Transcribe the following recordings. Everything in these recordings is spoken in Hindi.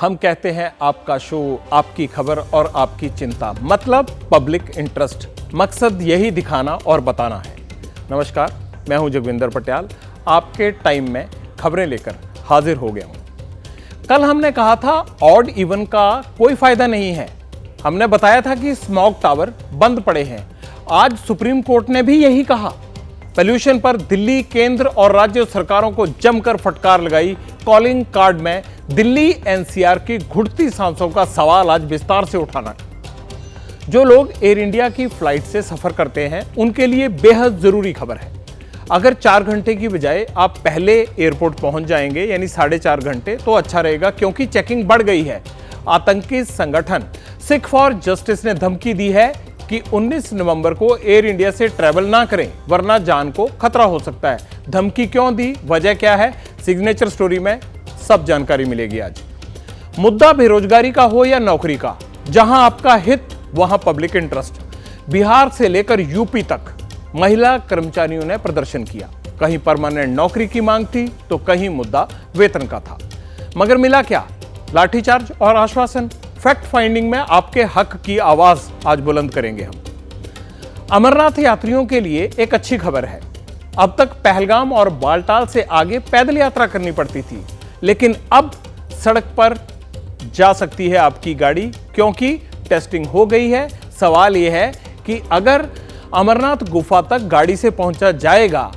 हम कहते हैं आपका शो, आपकी खबर और आपकी चिंता, मतलब पब्लिक इंटरेस्ट। मकसद यही दिखाना और बताना है। नमस्कार, मैं हूं जगविंदर पटियाल, आपके टाइम में खबरें लेकर हाजिर हो गया हूं। कल हमने कहा था ऑड इवन का कोई फायदा नहीं है। हमने बताया था कि स्मॉग टावर बंद पड़े हैं। आज सुप्रीम कोर्ट ने भी यही कहा। पोल्यूशन पर दिल्ली, केंद्र और राज्य सरकारों को जमकर फटकार लगाई। कॉलिंग कार्ड में दिल्ली एनसीआर की घुटती सांसों का सवाल आज विस्तार से उठाना। जो लोग एयर इंडिया की फ्लाइट से सफर करते हैं उनके लिए बेहद जरूरी खबर है। अगर 4 घंटे की बजाय आप पहले एयरपोर्ट पहुंच जाएंगे, यानी 4.5 घंटे, तो अच्छा रहेगा, क्योंकि चेकिंग बढ़ गई है। आतंकी संगठन सिख फॉर जस्टिस ने धमकी दी है कि 19 नवंबर को एयर इंडिया से ट्रैवल ना करें, वरना जान को खतरा हो सकता है। धमकी क्यों दी, वजह क्या है, सिग्नेचर स्टोरी में सब जानकारी मिलेगी आज। मुद्दा बेरोजगारी का हो या नौकरी का, जहां आपका हित वहां पब्लिक इंटरेस्ट। बिहार से लेकर यूपी तक महिला कर्मचारियों ने प्रदर्शन किया। कहीं परमानेंट नौकरी की मांग थी तो कहीं मुद्दा वेतन का था। मगर मिला क्या? लाठीचार्ज और आश्वासन। फैक्ट फाइंडिंग में आपके हक की आवाज आज बुलंद करेंगे हम। अमरनाथ यात्रियों के लिए एक अच्छी खबर है। अब तक पहलगाम और बालटाल से आगे पैदल यात्रा करनी पड़ती थी, लेकिन अब सड़क पर जा सकती है आपकी गाड़ी, क्योंकि टेस्टिंग हो गई है। सवाल यह है कि अगर अमरनाथ गुफा तक गाड़ी से पहुंचा जाएगा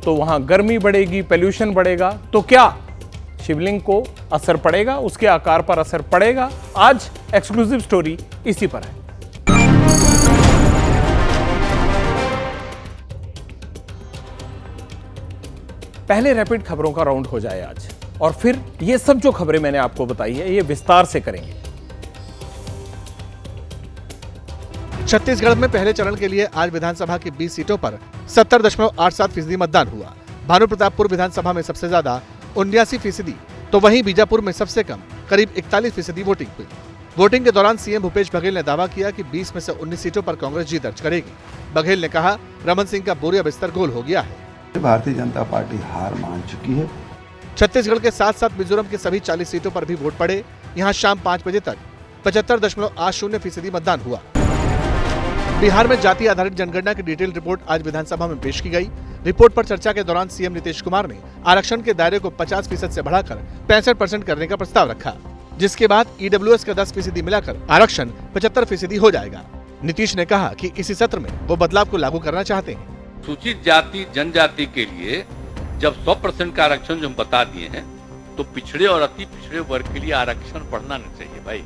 तो वहां गर्मी बढ़ेगी, पोल्यूशन बढ़ेगा, तो क्या शिवलिंग को असर पड़ेगा, उसके आकार पर असर पड़ेगा? आज एक्सक्लूसिव स्टोरी इसी पर है। पहले रैपिड खबरों का राउंड हो जाए आज, और फिर ये सब जो खबरें मैंने आपको बताई है ये विस्तार से करेंगे। छत्तीसगढ़ में पहले चरण के लिए आज विधानसभा की 20 सीटों पर 70.87% मतदान हुआ। भानु प्रतापपुर विधानसभा में सबसे ज्यादा 79%, तो वहीं बीजापुर में सबसे कम करीब 41% वोटिंग हुई। वोटिंग के दौरान सीएम भूपेश बघेल ने दावा किया कि 20 में से 19 सीटों पर कांग्रेस जीत दर्ज करेगी। बघेल ने कहा, रमन सिंह का बोरिया बिस्तर गोल हो गया है। भारतीय जनता पार्टी हार मान चुकी है। छत्तीसगढ़ के साथ साथ मिजोरम की सभी 40 सीटों पर भी वोट पड़े। यहाँ शाम 5 बजे तक 75.80% मतदान हुआ। बिहार में जाति आधारित जनगणना की डिटेल रिपोर्ट आज विधानसभा में पेश की गई। रिपोर्ट पर चर्चा के दौरान सीएम नीतीश कुमार ने आरक्षण के दायरे को 50% से बढ़ाकर 65% करने का प्रस्ताव रखा, जिसके बाद ईडब्ल्यूएस का 10% मिलाकर आरक्षण 75% हो जाएगा। नीतीश ने कहा कि इसी सत्र में वो बदलाव को लागू करना चाहते हैं। सूचित जाति जनजाति के लिए जब 100% का आरक्षण जो हम बता दिए हैं, तो पिछड़े और अति पिछड़े वर्ग के लिए आरक्षण बढ़ना नहीं चाहिए भाई।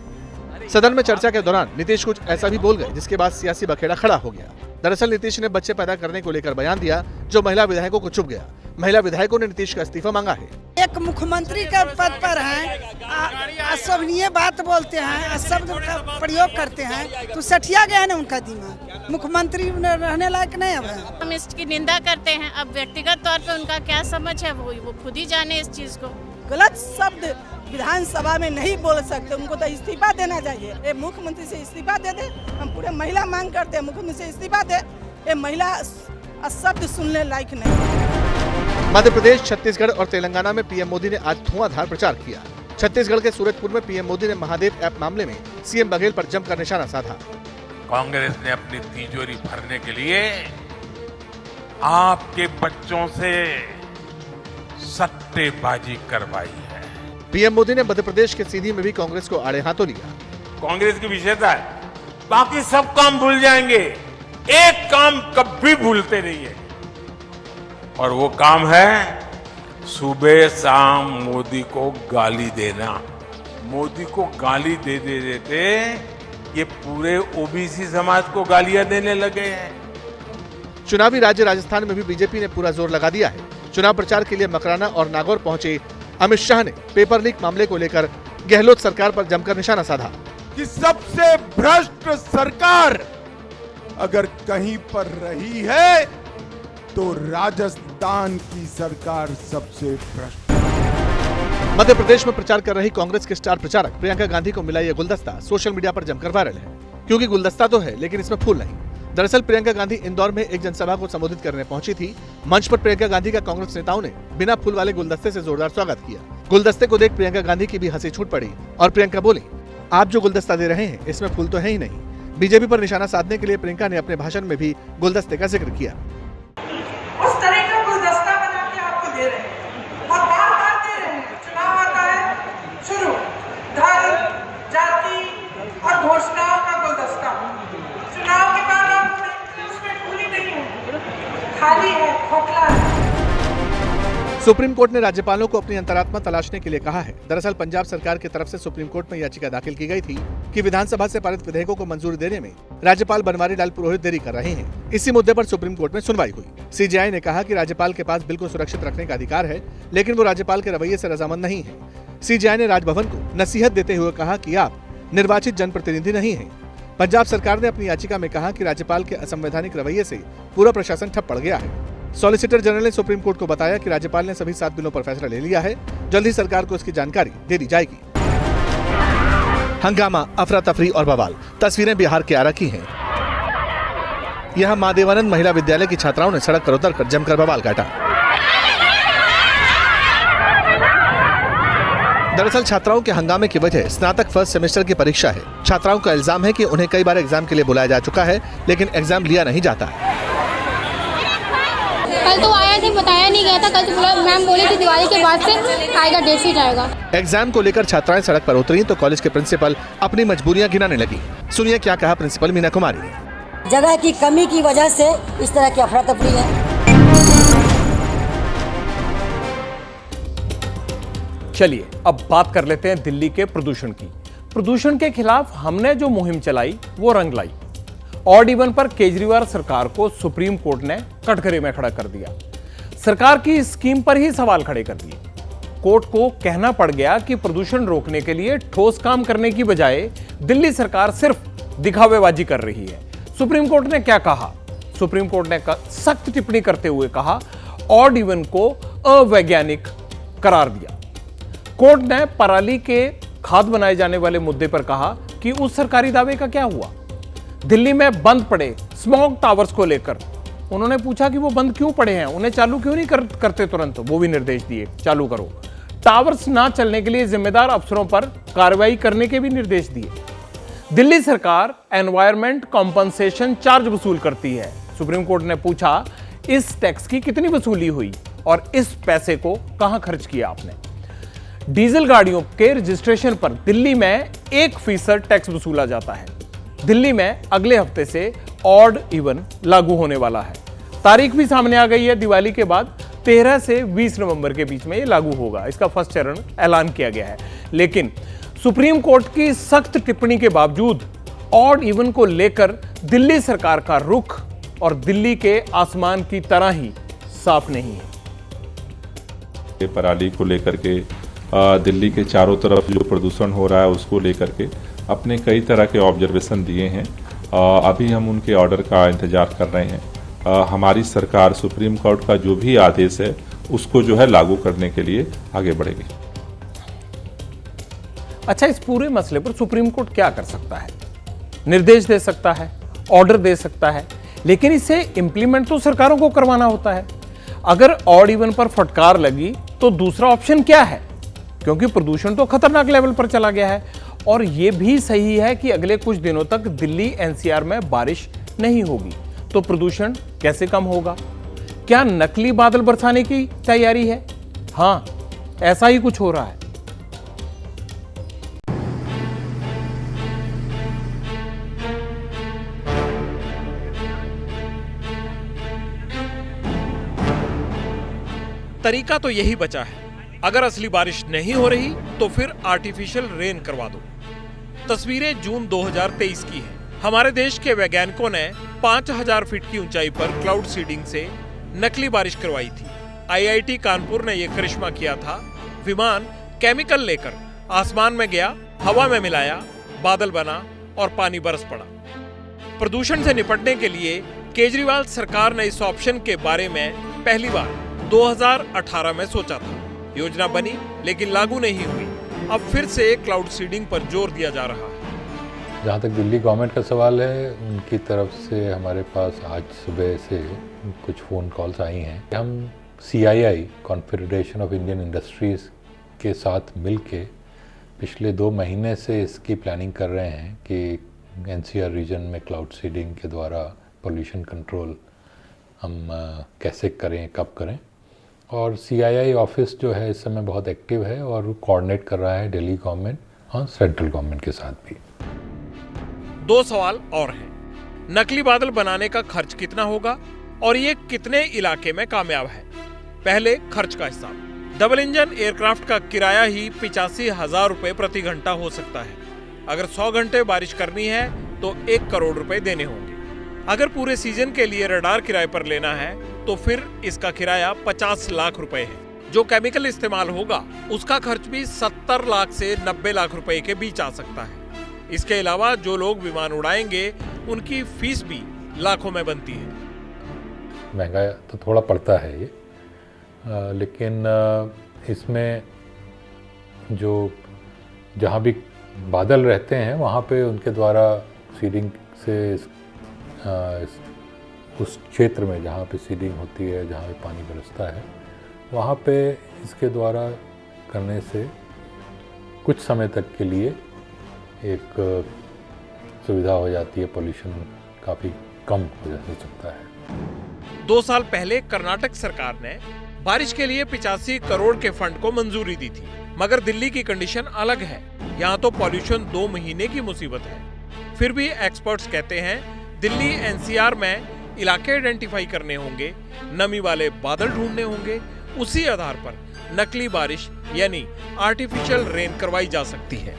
सदन में चर्चा के दौरान नीतीश कुछ ऐसा भी बोल गए जिसके बाद सियासी बखेड़ा खड़ा हो गया। दरअसल नीतीश ने बच्चे पैदा करने को लेकर बयान दिया, जो महिला विधायकों को चुभ गया। महिला विधायकों ने नीतीश का इस्तीफा मांगा है। एक मुख्यमंत्री का पद पर हैं, असभनीय बात बोलते हैं, शब्द का प्रयोग करते हैं, तो सठिया गया है ना उनका दिमाग। मुख्यमंत्री रहने लायक नहीं अब है। हम इसकी निंदा करते हैं। अब व्यक्तिगत तौर पे उनका क्या समझ है वो खुद ही जाने इस चीज को। गलत शब्द विधानसभा में नहीं बोल सकते, उनको तो इस्तीफा देना चाहिए। ये मुख्यमंत्री से इस्तीफा दे दे। हम पूरे महिला मांग करते हैं, मुख्यमंत्री से इस्तीफा दे। ये महिला शब्द सुनने लायक नहीं। मध्य प्रदेश, छत्तीसगढ़ और तेलंगाना में पीएम मोदी ने आज धुआंधार प्रचार किया। छत्तीसगढ़ के सूरजपुर में पीएम मोदी ने महादेव ऐप मामले में सीएम बघेल पर जमकर निशाना साधा। कांग्रेस ने अपनी तिजोरी भरने के लिए आपके बच्चों से सट्टेबाजी करवाई है। पीएम मोदी ने मध्य प्रदेश के सीधी में भी कांग्रेस को आड़े हाथों लिया। कांग्रेस की विशेषता है, बाकी सब काम भूल जाएंगे, एक काम कभी भूलते नहीं है, और वो काम है सुबह शाम मोदी को गाली देना। मोदी को गाली दे देते ये पूरे ओबीसी समाज को गालियां देने लगे हैं। चुनावी राज्य राजस्थान में भी बीजेपी ने पूरा जोर लगा दिया है। चुनाव प्रचार के लिए मकराना और नागौर पहुंचे अमित शाह ने पेपर लीक मामले को लेकर गहलोत सरकार पर जमकर निशाना साधा कि सबसे भ्रष्ट सरकार अगर कहीं पर रही है तो राजस्थान की सरकार सबसे भ्रष्ट। मध्य प्रदेश में प्रचार कर रही कांग्रेस के स्टार प्रचारक प्रियंका गांधी को मिला यह गुलदस्ता सोशल मीडिया पर जमकर वायरल है, क्योंकि गुलदस्ता तो है लेकिन इसमें फूल नहीं। दरअसल प्रियंका गांधी इंदौर में एक जनसभा को संबोधित करने पहुंची थी। मंच पर प्रियंका गांधी का कांग्रेस नेताओं ने बिना फूल वाले गुलदस्ते से जोरदार स्वागत किया। गुलदस्ते को देख प्रियंका गांधी की भी हंसी छूट पड़ी और प्रियंका बोली, आप जो गुलदस्ता दे रहे हैं इसमें फूल तो है ही नहीं। बीजेपी पर निशाना साधने के लिए प्रियंका ने अपने भाषण में भी गुलदस्ते का जिक्र किया। उस तरह का गुलदस्ता बना के आपको दे रहे हैं और बार-बार दे रहे हैं। चुनाव आता है, शुरू धर्म, जाति और घोषणाओं का गुलदस्ता। चुनाव के बाद आप उसमें फूल ही नहीं है, खाली है, खोखला है। सुप्रीम कोर्ट ने राज्यपालों को अपनी अंतरात्मा तलाशने के लिए कहा है। दरअसल पंजाब सरकार की तरफ से सुप्रीम कोर्ट में याचिका दाखिल की गई थी कि विधानसभा से पारित विधेयकों को मंजूरी देने में राज्यपाल बनवारी लाल पुरोहित देरी कर रहे हैं। इसी मुद्दे पर सुप्रीम कोर्ट में सुनवाई हुई। सीजेआई ने कहा कि राज्यपाल के पास बिल को सुरक्षित रखने का अधिकार है, लेकिन वो राज्यपाल के रवैये से रजामंद नहीं है। सीजेआई ने राजभवन को नसीहत देते हुए कहा कि आप निर्वाचित जनप्रतिनिधि नहीं हैं। पंजाब सरकार ने अपनी याचिका में कहा कि राज्यपाल के असंवैधानिक रवैये से पूरा प्रशासन ठप पड़ गया है। सॉलिसिटर जनरल ने सुप्रीम कोर्ट को बताया कि राज्यपाल ने सभी 7 बिलों पर फैसला ले लिया है, जल्द ही सरकार को इसकी जानकारी दे दी जाएगी। हंगामा, अफरा तफरी और बवाल, तस्वीरें बिहार के आरा की हैं। यहां मां देवानंद महिला विद्यालय की छात्राओं ने सड़क पर उतरकर जमकर बवाल काटा। दरअसल छात्राओं के हंगामे की वजह स्नातक फर्स्ट सेमेस्टर की परीक्षा है। छात्राओं का इल्जाम है कि उन्हें कई बार एग्जाम के लिए बुलाया जा चुका है, लेकिन एग्जाम लिया नहीं जाता। कल तो आया नहीं, बताया नहीं गया था। कल तो मैम बोली थी दिवाली के बाद से आएगा, डेट शीट आएगा। एग्जाम को लेकर छात्राएं सड़क पर उतरी तो कॉलेज के प्रिंसिपल अपनी मजबूरियां गिनाने लगी। सुनिए क्या कहा प्रिंसिपल मीना कुमारी ने। जगह की कमी की वजह से इस तरह की अफरा तफरी है। चलिए अब बात कर लेते हैं दिल्ली के प्रदूषण की। प्रदूषण के खिलाफ हमने जो मुहिम चलाई वो रंग लाई। ऑड इवन पर केजरीवाल सरकार को सुप्रीम कोर्ट ने कटघरे में खड़ा कर दिया। सरकार की स्कीम पर ही सवाल खड़े कर दिए। कोर्ट को कहना पड़ गया कि प्रदूषण रोकने के लिए ठोस काम करने की बजाय दिल्ली सरकार सिर्फ दिखावेबाजी कर रही है। सुप्रीम कोर्ट ने क्या कहा? सुप्रीम कोर्ट ने सख्त टिप्पणी करते हुए कहा, ऑड इवन को अवैज्ञानिक करार दिया। कोर्ट ने पराली के खाद बनाए जाने वाले मुद्दे पर कहा कि उस सरकारी दावे का क्या हुआ। दिल्ली में बंद पड़े स्मॉग टावर्स को लेकर उन्होंने पूछा कि वो बंद क्यों पड़े हैं, उन्हें चालू क्यों नहीं करते तुरंत। वो भी निर्देश दिए चालू करो। टावर्स ना चलने के लिए जिम्मेदार अफसरों पर कार्रवाई करने के भी निर्देश दिए। दिल्ली सरकार एनवायरमेंट कॉम्पनसेशन चार्ज वसूल करती है। सुप्रीम कोर्ट ने पूछा इस टैक्स की कितनी वसूली हुई और इस पैसे को कहां खर्च किया आपने। डीजल गाड़ियों के रजिस्ट्रेशन पर दिल्ली में 1% टैक्स वसूला जाता है। दिल्ली में अगले हफ्ते से ऑड इवन लागू होने वाला है। तारीख भी सामने आ गई है। दिवाली के बाद 13 से 20 नवंबर के बीच में ये लागू होगा। इसका फर्स्ट चरण ऐलान किया गया है। लेकिन सुप्रीम कोर्ट की सख्त टिप्पणी के बावजूद ऑड इवन को लेकर दिल्ली सरकार का रुख और दिल्ली के आसमान की तरह ही साफ नहीं है। पराली को लेकर के दिल्ली के चारों तरफ जो प्रदूषण हो रहा है उसको लेकर के अपने कई तरह के ऑब्जर्वेशन दिए हैं। अभी हम उनके ऑर्डर का इंतजार कर रहे हैं। हमारी सरकार सुप्रीम कोर्ट का जो भी आदेश है उसको जो है लागू करने के लिए आगे बढ़ेगी। अच्छा, इस पूरे मसले पर सुप्रीम कोर्ट क्या कर सकता है? निर्देश दे सकता है, ऑर्डर दे सकता है, लेकिन इसे इंप्लीमेंट तो सरकारों को करवाना होता है। अगर ऑड इवन पर फटकार लगी तो दूसरा ऑप्शन क्या है? क्योंकि प्रदूषण तो खतरनाक लेवल पर चला गया है और यह भी सही है कि अगले कुछ दिनों तक दिल्ली एनसीआर में बारिश नहीं होगी, तो प्रदूषण कैसे कम होगा? क्या नकली बादल बरसाने की तैयारी है? हां, ऐसा ही कुछ हो रहा है। तरीका तो यही बचा है। अगर असली बारिश नहीं हो रही तो फिर आर्टिफिशियल रेन करवा दो। तस्वीरें जून 2023 की है। हमारे देश के वैज्ञानिकों ने 5000 फीट की ऊंचाई पर क्लाउड सीडिंग से नकली बारिश करवाई थी। आईआईटी कानपुर ने यह करिश्मा किया था। विमान केमिकल लेकर आसमान में गया, हवा में मिलाया, बादल बना और पानी बरस पड़ा। प्रदूषण से निपटने के लिए केजरीवाल सरकार ने इस ऑप्शन के बारे में पहली बार 2018 में सोचा था। योजना बनी लेकिन लागू नहीं हुई। अब फिर से क्लाउड सीडिंग पर जोर दिया जा रहा है। जहाँ तक दिल्ली गवर्नमेंट का सवाल है, उनकी तरफ से हमारे पास आज सुबह से कुछ फ़ोन कॉल्स आई हैं। हम CII confederation of Indian industries के साथ मिलके पिछले 2 महीने से इसकी प्लानिंग कर रहे हैं कि एनसीआर रीजन में क्लाउड सीडिंग के द्वारा पोल्यूशन कंट्रोल हम कैसे करें, कब करें। और CII ऑफिस जो है इस समय बहुत एक्टिव है और कोऑर्डिनेट कर रहा है दिल्ली गवर्नमेंट और सेंट्रल गवर्नमेंट के साथ भी। 2 सवाल और हैं। नकली बादल बनाने का खर्च कितना होगा और ये कितने इलाके में कामयाब है? पहले खर्च का हिसाब। डबल इंजन एयरक्राफ्ट का किराया ही 85,000 रुपए प्रति घंटा हो सकता है। अगर 100 घंटे बारिश करनी है तो 1 करोड़ रुपए देने होंगे। अगर पूरे सीजन के लिए रडार किराए पर लेना है तो फिर इसका किराया 50 लाख रुपए है। जो केमिकल इस्तेमाल होगा उसका खर्च भी 70 लाख से 90 लाख रुपए के बीच आ सकता है। इसके अलावा जो लोग विमान उड़ाएंगे उनकी फीस भी लाखों में बनती है। महंगा तो थोड़ा पड़ता है ये, लेकिन इसमें जो जहाँ भी बादल रहते हैं वहाँ पे उनके द्वारा सीडिंग से उस क्षेत्र में जहाँ पे सीडिंग होती है, जहाँ पे पानी बरसता है, वहाँ पे इसके द्वारा करने से कुछ समय तक के लिए एक सुविधा हो जाती है, पोल्यूशन काफ़ी कम हो सकता है। 2 साल पहले कर्नाटक सरकार ने बारिश के लिए 85 करोड़ के फंड को मंजूरी दी थी, मगर दिल्ली की कंडीशन अलग है। यहाँ तो पॉल्यूशन 2 महीने की मुसीबत है। फिर भी एक्सपर्ट्स कहते हैं दिल्ली NCR में इलाके आइडेंटिफाई करने होंगे, नमी वाले बादल ढूंढने होंगे, उसी आधार पर नकली बारिश यानी आर्टिफिशियल रेन करवाई जा सकती है।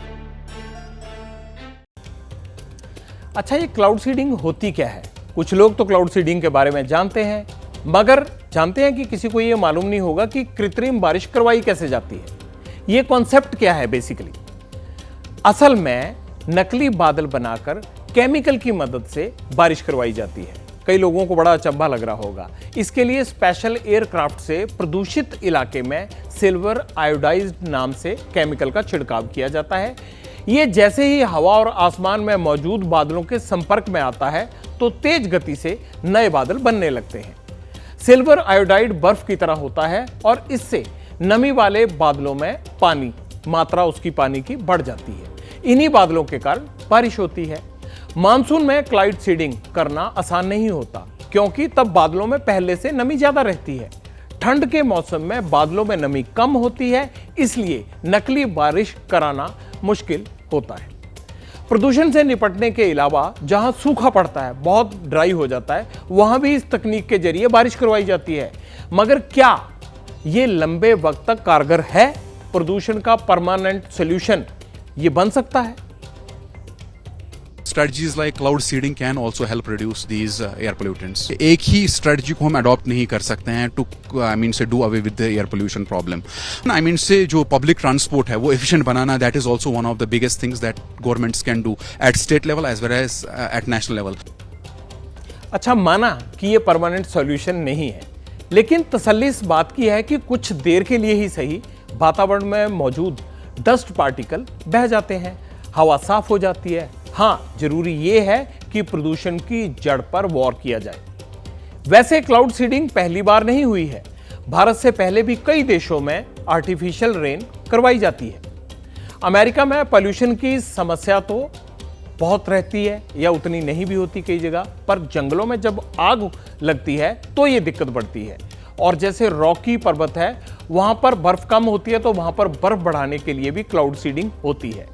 अच्छा, ये क्लाउड सीडिंग होती क्या है? कुछ लोग तो क्लाउड सीडिंग के बारे में जानते हैं, मगर जानते हैं कि किसी को ये मालूम नहीं होगा कि कृत्रिम बारिश करवाई कैसे जाती है। ये कॉन्सेप्ट क्या है बेसिकली? असल में नकली बादल बनाकर केमिकल की मदद से बारिश करवाई जाती है। कई लोगों को बड़ा अचंभा लग रहा होगा। इसके लिए स्पेशल एयरक्राफ्ट से प्रदूषित इलाके में सिल्वर आयोडाइज्ड नाम से केमिकल का छिड़काव किया जाता है। ये जैसे ही हवा और आसमान में मौजूद बादलों के संपर्क में आता है तो तेज गति से नए बादल बनने लगते हैं। सिल्वर आयोडाइड बर्फ की तरह होता है और इससे नमी वाले बादलों में मात्रा उसकी पानी की बढ़ जाती है। इन्हीं बादलों के कारण बारिश होती है। मानसून में क्लाउड सीडिंग करना आसान नहीं होता, क्योंकि तब बादलों में पहले से नमी ज्यादा रहती है। ठंड के मौसम में बादलों में नमी कम होती है, इसलिए नकली बारिश कराना मुश्किल होता है। प्रदूषण से निपटने के अलावा जहां सूखा पड़ता है, बहुत ड्राई हो जाता है, वहां भी इस तकनीक के जरिए बारिश करवाई जाती है। मगर क्या ये लंबे वक्त तक कारगर है? प्रदूषण का परमानेंट सॉल्यूशन ये बन सकता है? Strategies like cloud seeding can also help reduce these air pollutants. एक ही strategy को हम adopt नहीं कर सकते हैं to say do away with the air pollution problem. से जो public transport है वो efficient banana, that is also one of the biggest things that governments can do at state level as well as at national level. अच्छा, माना कि ये परमानेंट सॉल्यूशन नहीं है, लेकिन तसल्ली इस बात की है कि कुछ देर के लिए ही सही वातावरण में मौजूद डस्ट पार्टिकल बह जाते हैं, हवा साफ हो जाती है। हाँ, जरूरी ये है कि प्रदूषण की जड़ पर वॉर किया जाए। वैसे क्लाउड सीडिंग पहली बार नहीं हुई है। भारत से पहले भी कई देशों में आर्टिफिशियल रेन करवाई जाती है। अमेरिका में पॉल्यूशन की समस्या तो बहुत रहती है, या उतनी नहीं भी होती कई जगह, पर जंगलों में जब आग लगती है तो ये दिक्कत बढ़ती है। और जैसे रॉकी पर्वत है, वहां पर बर्फ कम होती है तो वहां पर बर्फ बढ़ाने के लिए भी क्लाउड सीडिंग होती है।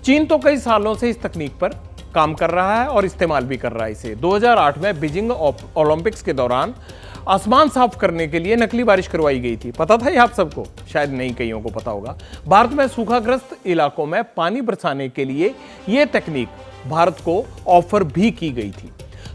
चीन तो कई सालों से इस तकनीक पर काम कर रहा है और इस्तेमाल भी कर रहा है इसे। 2008 में बीजिंग ओलंपिक्स के दौरान आसमान साफ करने के लिए नकली बारिश करवाई गई थी। पता था ये आप सबको? शायद नहीं, कईयों को पता होगा। भारत में सूखाग्रस्त इलाकों में पानी बरसाने के लिए ये तकनीक भारत को ऑफर भी की गई थी।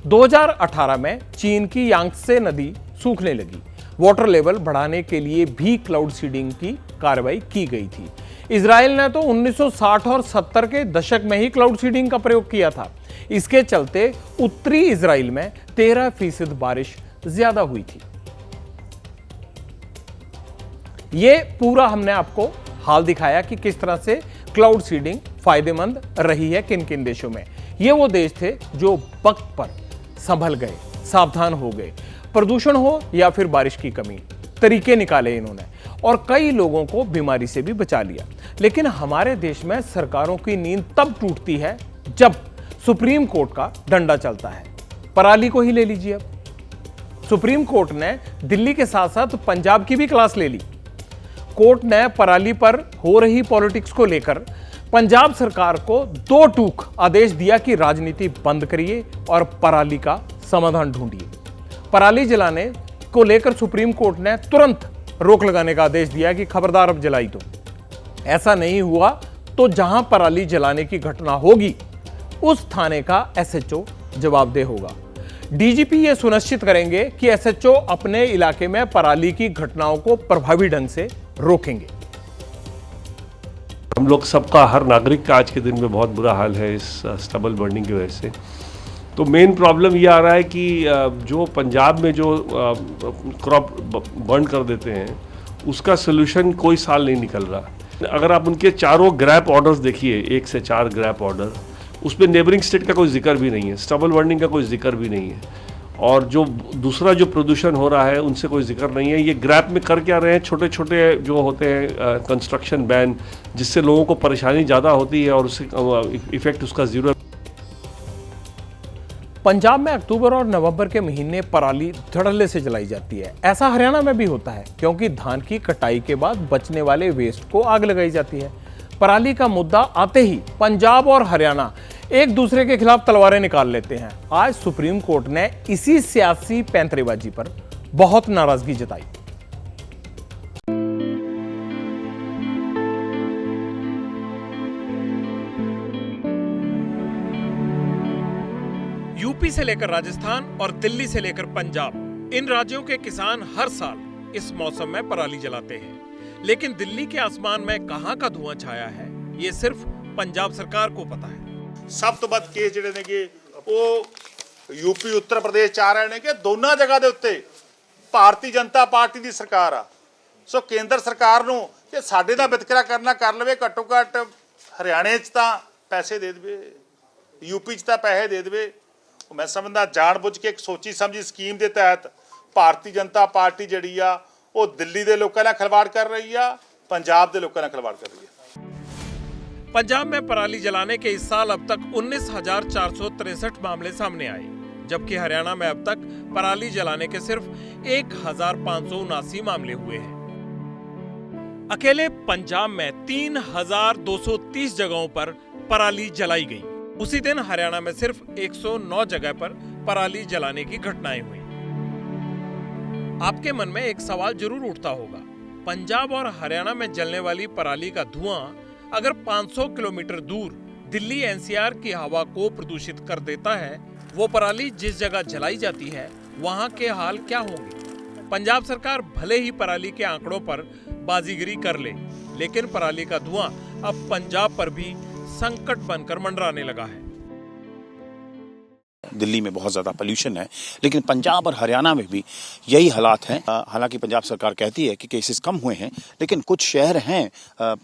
2018 में चीन की यांगत्से नदी सूखने लगी। वाटर लेवल बढ़ाने के लिए भी क्लाउड सीडिंग की कार्रवाई की गई थी। इजराइल ने तो 1960 और 70 के दशक में ही क्लाउड सीडिंग का प्रयोग किया था। इसके चलते उत्तरी इजराइल में 13% बारिश ज्यादा हुई थी। ये पूरा हमने आपको हाल दिखाया कि किस तरह से क्लाउड सीडिंग फायदेमंद रही है किन किन देशों में। ये वो देश थे जो वक्त पर संभल गए, सावधान हो गए, प्रदूषण हो या फिर बारिश की कमी। तरीके निकाले इन्होंने और कई लोगों को बीमारी से भी बचा लिया। लेकिन हमारे देश में सरकारों की नींद तब टूटती है जब सुप्रीम कोर्ट का डंडा चलता है। पराली को ही ले लीजिए। अब सुप्रीम कोर्ट ने दिल्ली के साथ साथ पंजाब की भी क्लास ले ली। कोर्ट ने पराली पर हो रही पॉलिटिक्स को लेकर पंजाब सरकार को 2 टूक आदेश दिया कि राजनीति बंद करिए और पराली का समाधान ढूंढिए। पराली जलाने को लेकर सुप्रीम कोर्ट ने तुरंत रोक लगाने का आदेश दिया कि खबरदार अब जलाई तो। ऐसा नहीं हुआ तो जहां पराली जलाने की घटना होगी उस थाने का एसएचओ जवाबदेह होगा। डीजीपी ये सुनिश्चित करेंगे कि एसएचओ अपने इलाके में पराली की घटनाओं को प्रभावी ढंग से रोकेंगे। हम लोग सबका, हर नागरिक का आज के दिन में बहुत बुरा हाल है इस स्टबल बर्निंग की वजह से। तो मेन प्रॉब्लम ये आ रहा है कि जो पंजाब में जो क्रॉप बर्न कर देते हैं उसका सोल्यूशन कोई साल नहीं निकल रहा। अगर आप उनके चारों ग्रैप ऑर्डर्स देखिए, 1 से 4 ग्रैप ऑर्डर, उसमें नेबरिंग स्टेट का कोई जिक्र भी नहीं है, स्टबल बर्निंग का कोई जिक्र भी नहीं है, और जो दूसरा जो प्रदूषण हो रहा है उनसे कोई जिक्र नहीं है। ये ग्रैप में कर क्या रहे हैं, छोटे छोटे जो होते हैं कंस्ट्रक्शन बैन, जिससे लोगों को परेशानी ज़्यादा होती है और उससे इफेक्ट उसका जीरो। पंजाब में अक्टूबर और नवंबर के महीने पराली धड़ल्ले से जलाई जाती है। ऐसा हरियाणा में भी होता है क्योंकि धान की कटाई के बाद बचने वाले वेस्ट को आग लगाई जाती है। पराली का मुद्दा आते ही पंजाब और हरियाणा एक दूसरे के खिलाफ तलवारें निकाल लेते हैं। आज सुप्रीम कोर्ट ने इसी सियासी पैंतरेबाजी पर बहुत नाराजगी जताई। यूपी से लेकर राजस्थान और दिल्ली से लेकर पंजाब, इन राज्यों के किसान हर साल इस मौसम में पराली जलाते हैं। लेकिन दिल्ली के आसमान में कहां का धुआं छाया है ये सिर्फ पंजाब सरकार को पता है। सब तो ਵੱਧ ਕੇਸ ਜਿਹੜੇ ਨੇਗੇ ਉਹ ਯੂਪੀ ਉੱਤਰ ਪ੍ਰਦੇਸ਼ ਚ ਆ ਰਹੇ ਨੇ ਕਿ ਦੋਨਾਂ ਜਗ੍ਹਾ ਦੇ ਉੱਤੇ ਭਾਰਤੀ ਜਨਤਾ ਪਾਰਟੀ ਦੀ ਸਰਕਾਰ ਆ। ਸੋ ਕੇਂਦਰ ਸਰਕਾਰ ਨੂੰ ਕਿ ਸਾਡੇ ਦਾ ਵਿਤਕਰਾ ਕਰਨਾ ਕਰ ਲਵੇ, ਘੱਟੋ ਘੱਟ ਹਰਿਆਣੇ 'ਚ ਤਾਂ ਪੈਸੇ ਦੇ ਦੇਵੇ, यूपी 'ਚ ਤਾਂ ਪੈਸੇ ਦੇ ਦੇਵੇ। ਮੈਂ ਸਮਝਦਾ ਜਾਣਬੁੱਝ ਕੇ ਇੱਕ ਸੋਚੀ ਸਮਝੀ ਸਕੀਮ ਦੇ ਤਹਿਤ ਭਾਰਤੀ ਜਨਤਾ ਪਾਰਟੀ ਜਿਹੜੀ ਆ ਉਹ ਦਿੱਲੀ ਦੇ ਲੋਕਾਂ ਨਾਲ ਖਿਲਵਾੜ ਕਰ ਰਹੀ ਆ, पंजाब ਦੇ ਲੋਕਾਂ ਨਾਲ ਖਿਲਵਾੜ ਕਰ ਰਹੀ ਹੈ। पंजाब में पराली जलाने के इस साल अब तक 19,463 मामले सामने आए, जबकि हरियाणा में अब तक पराली जलाने के सिर्फ 1,579 मामले हुए हैं। अकेले पंजाब में 3,230 जगहों पर पराली जलाई गई। उसी दिन हरियाणा में सिर्फ 109 जगह पर पराली जलाने की घटनाएं हुई। आपके मन में एक सवाल जरूर उठता होगा, पंजाब और हरियाणा में जलने वाली पराली का धुआं अगर 500 किलोमीटर दूर दिल्ली एनसीआर की हवा को प्रदूषित कर देता है, वो पराली जिस जगह जलाई जाती है वहां के हाल क्या होंगे। पंजाब सरकार भले ही पराली के आंकड़ों पर बाजीगरी कर ले, लेकिन पराली का धुआं अब पंजाब पर भी संकट बनकर मंडराने लगा है। दिल्ली में बहुत ज़्यादा पोल्यूशन है, लेकिन पंजाब और हरियाणा में भी यही हालात हैं। हालांकि पंजाब सरकार कहती है कि केसेस कम हुए हैं, लेकिन कुछ शहर हैं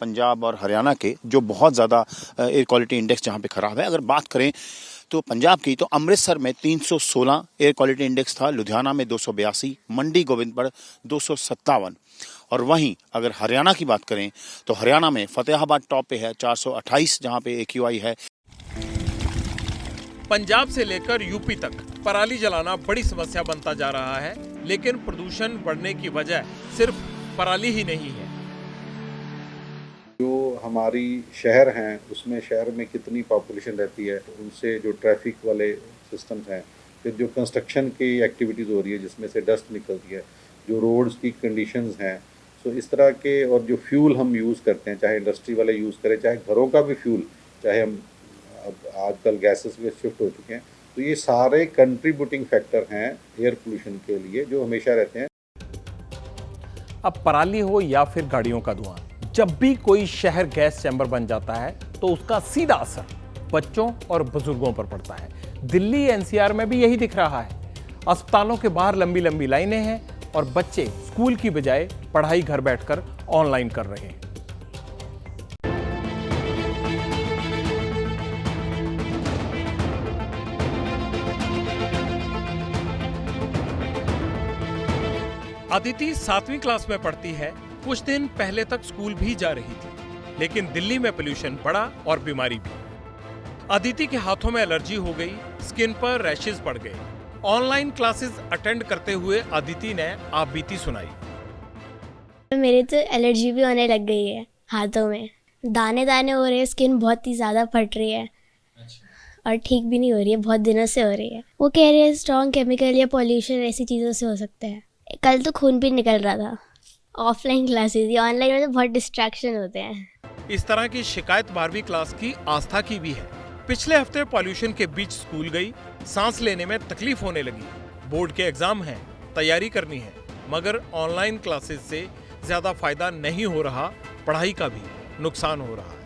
पंजाब और हरियाणा के जो बहुत ज़्यादा एयर क्वालिटी इंडेक्स जहां पे ख़राब है। अगर बात करें तो पंजाब की, तो अमृतसर में 316 एयर क्वालिटी इंडेक्स था, लुधियाना में 282, मंडी गोविंदगढ़ 257, और वहीं अगर हरियाणा की बात करें तो हरियाणा में फतेहाबाद टॉप पे है 428 जहां पे AQI है। पंजाब से लेकर यूपी तक पराली जलाना बड़ी समस्या बनता जा रहा है, लेकिन प्रदूषण बढ़ने की वजह सिर्फ पराली ही नहीं है। जो हमारी शहर हैं उसमें शहर में कितनी पॉपुलेशन रहती है, उनसे जो ट्रैफिक वाले सिस्टम्स हैं, फिर जो कंस्ट्रक्शन की एक्टिविटीज़ हो रही है जिसमें से डस्ट निकलती है, जो रोड्स की कंडीशंस हैं, तो इस तरह के, और जो फ्यूल हम यूज़ करते हैं, चाहे इंडस्ट्री वाले यूज़ करें, चाहे घरों का भी फ्यूल, चाहे हम अब आजकल गैसेस में शिफ्ट हो चुके हैं, तो ये सारे कंट्रीब्यूटिंग फैक्टर हैं एयर पोल्यूशन के लिए जो हमेशा रहते हैं। अब पराली हो या फिर गाड़ियों का धुआं, जब भी कोई शहर गैस चैम्बर बन जाता है तो उसका सीधा असर बच्चों और बुजुर्गों पर पड़ता है। दिल्ली एनसीआर में भी यही दिख रहा है। अस्पतालों के बाहर लंबी लंबी लाइनें हैं और बच्चे स्कूल की बजाय पढ़ाई घर बैठकर ऑनलाइन कर रहे हैं। अदिति 7वीं क्लास में पढ़ती है। कुछ दिन पहले तक स्कूल भी जा रही थी, लेकिन दिल्ली में पोल्यूशन बढ़ा और बीमारी भी। अदिति के हाथों में एलर्जी हो गई, स्किन पर रैशेज पड़ गए। ऑनलाइन क्लासेस अटेंड करते हुए अदिति ने आप बीती सुनाई। मेरे तो एलर्जी भी होने लग गई है, हाथों में दाने दाने हो रहे हैं, स्किन बहुत ही ज़्यादा फट रही है और ठीक भी नहीं हो रही है, बहुत दिनों से हो रही है। वो कह रहे हैं स्ट्रॉन्ग केमिकल या पॉल्यूशन ऐसी चीज़ों से हो सकता है। कल तो खून भी निकल रहा था। ऑफलाइन क्लासेस या ऑनलाइन में तो बहुत डिस्ट्रैक्शन होते हैं। इस तरह की शिकायत 12वीं क्लास की आस्था की भी है। पिछले हफ्ते पॉल्यूशन के बीच स्कूल गई, सांस लेने में तकलीफ होने लगी। बोर्ड के एग्जाम हैं, तैयारी करनी है, मगर ऑनलाइन क्लासेस से ज्यादा फायदा नहीं हो रहा, पढ़ाई का भी नुकसान हो रहा है।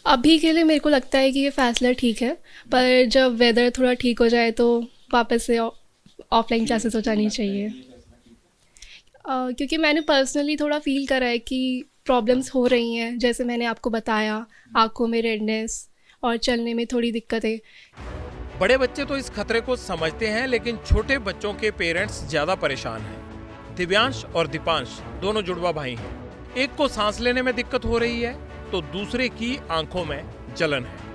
अभी के लिए मेरे को लगता है कि ये फैसला ठीक है, पर जब वेदर थोड़ा ठीक हो जाए तो वापस से ऑफलाइन क्लासेस हो जानी चाहिए। क्योंकि मैंने पर्सनली थोड़ा फील करा है कि प्रॉब्लम्स हो रही हैं, जैसे मैंने आपको बताया, आंखों में रेडनेस और चलने में थोड़ी दिक्कतें। बड़े बच्चे तो इस खतरे को समझते हैं, लेकिन छोटे बच्चों के पेरेंट्स ज्यादा परेशान हैं। दिव्यांश और दीपांश दोनों जुड़वा भाई हैं। एक को सांस लेने में दिक्कत हो रही है तो दूसरे की आंखों में जलन है।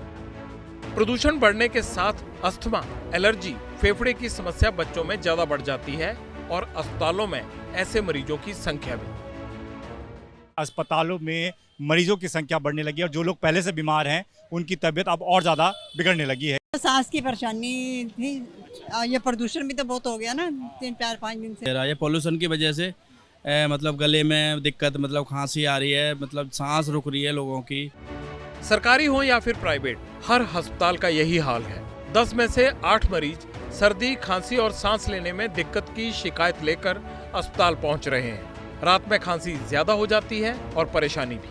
प्रदूषण बढ़ने के साथ अस्थमा, एलर्जी, फेफड़े की समस्या बच्चों में ज्यादा बढ़ जाती है और अस्पतालों में ऐसे मरीजों की संख्या भी। अस्पतालों में मरीजों की संख्या बढ़ने लगी है और जो लोग पहले से बीमार हैं उनकी तबीयत अब और ज़्यादा बिगड़ने लगी है। सांस की परेशानी थी, ये प्रदूषण भी तो बहुत हो गया ना 3-4-5 दिन से। ये पोल्यूशन की वजह से मतलब गले में दिक्कत, मतलब खांसी आ रही है, मतलब सांस रुक रही है लोगों की। सरकारी हो या फिर प्राइवेट, हर अस्पताल का यही हाल है। 10 में से 8 मरीज सर्दी, खांसी और सांस लेने में दिक्कत की शिकायत लेकर अस्पताल पहुंच रहे हैं। रात में खांसी ज्यादा हो जाती है और परेशानी भी।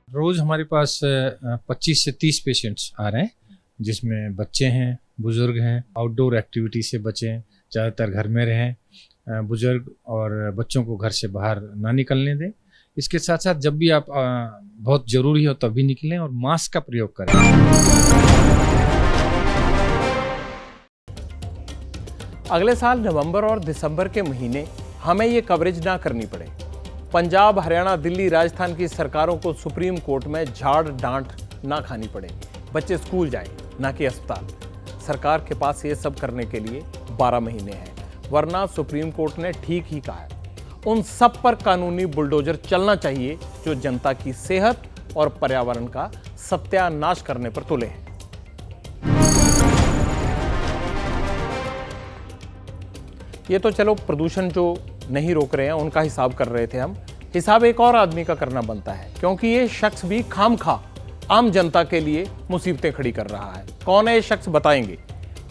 रोज हमारे पास 25 से 30 पेशेंट्स आ रहे हैं, जिसमें बच्चे हैं, बुजुर्ग हैं। आउटडोर एक्टिविटी से बचें, ज़्यादातर घर में रहें, बुजुर्ग और बच्चों को घर से बाहर ना निकलने दें। इसके साथ साथ जब भी आप बहुत ज़रूरी हो तभी निकलें और मास्क का प्रयोग करें। अगले साल नवंबर और दिसंबर के महीने हमें ये कवरेज ना करनी पड़े। पंजाब, हरियाणा, दिल्ली, राजस्थान की सरकारों को सुप्रीम कोर्ट में झाड़ डांट ना खानी पड़े। बच्चे स्कूल जाएं, ना कि अस्पताल। सरकार के पास ये सब करने के लिए 12 महीने हैं, वरना सुप्रीम कोर्ट ने ठीक ही कहा है, उन सब पर कानूनी बुलडोजर चलना चाहिए जो जनता की सेहत और पर्यावरण का सत्यानाश करने पर तुले हैं। ये तो चलो प्रदूषण जो नहीं रोक रहे हैं उनका हिसाब कर रहे थे हम। हिसाब एक और आदमी का करना बनता है, क्योंकि ये शख्स भी खामखा आम जनता के लिए मुसीबतें खड़ी कर रहा है। कौन है ये शख्स, बताएंगे।